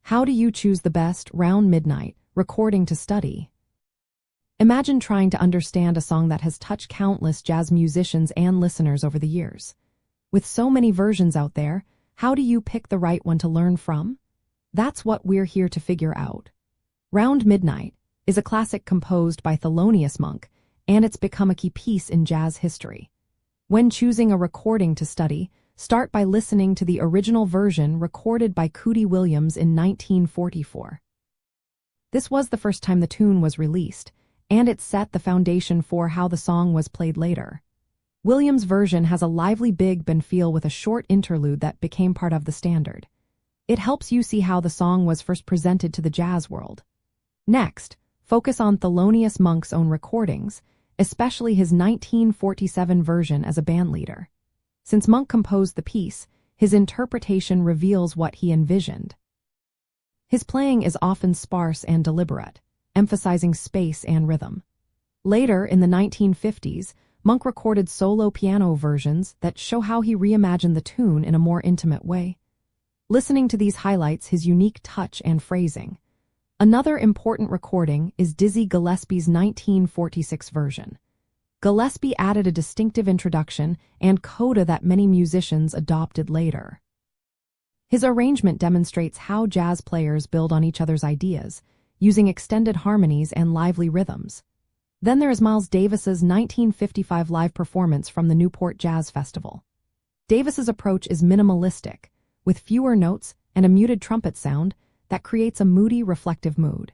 How do you choose the best round midnight recording to study? Imagine trying to understand a song that has touched countless jazz musicians and listeners over the years. With so many versions out there, how do you pick the right one to learn from? That's what we're here to figure out. Round Midnight is a classic composed by Thelonious Monk, and it's become a key piece in jazz history. When choosing a recording to study, start by listening to the original version recorded by Cootie Williams in 1944. This was the first time the tune was released, and it set the foundation for how the song was played later. Williams' version has a lively big band feel with a short interlude that became part of the standard. It helps you see how the song was first presented to the jazz world. Next, focus on Thelonious Monk's own recordings, especially his 1947 version as a bandleader. Since Monk composed the piece, his interpretation reveals what he envisioned. His playing is often sparse and deliberate, emphasizing space and rhythm. Later, in the 1950s, Monk recorded solo piano versions that show how he reimagined the tune in a more intimate way. Listening to these highlights his unique touch and phrasing. Another important recording is Dizzy Gillespie's 1946 version. Gillespie added a distinctive introduction and coda that many musicians adopted later. His arrangement demonstrates how jazz players build on each other's ideas, using extended harmonies and lively rhythms. Then there is Miles Davis's 1955 live performance from the Newport Jazz Festival. Davis's approach is minimalistic, with fewer notes and a muted trumpet sound that creates a moody, reflective mood.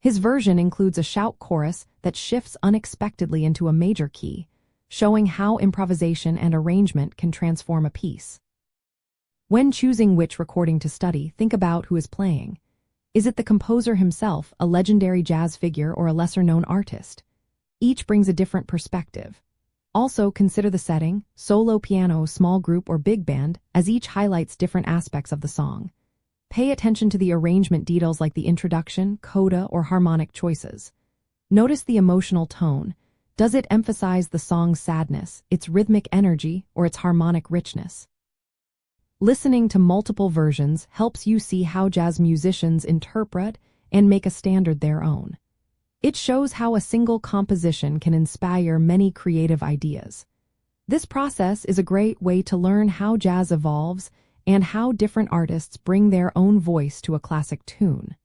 His version includes a shout chorus that shifts unexpectedly into a major key, showing how improvisation and arrangement can transform a piece. When choosing which recording to study, think about who is playing. Is it the composer himself, a legendary jazz figure, or a lesser-known artist? Each brings a different perspective. Also, consider the setting, solo piano, small group, or big band, as each highlights different aspects of the song. Pay attention to the arrangement details like the introduction, coda, or harmonic choices. Notice the emotional tone. Does it emphasize the song's sadness, its rhythmic energy, or its harmonic richness? Listening to multiple versions helps you see how jazz musicians interpret and make a standard their own. It shows how a single composition can inspire many creative ideas. This process is a great way to learn how jazz evolves and how different artists bring their own voice to a classic tune.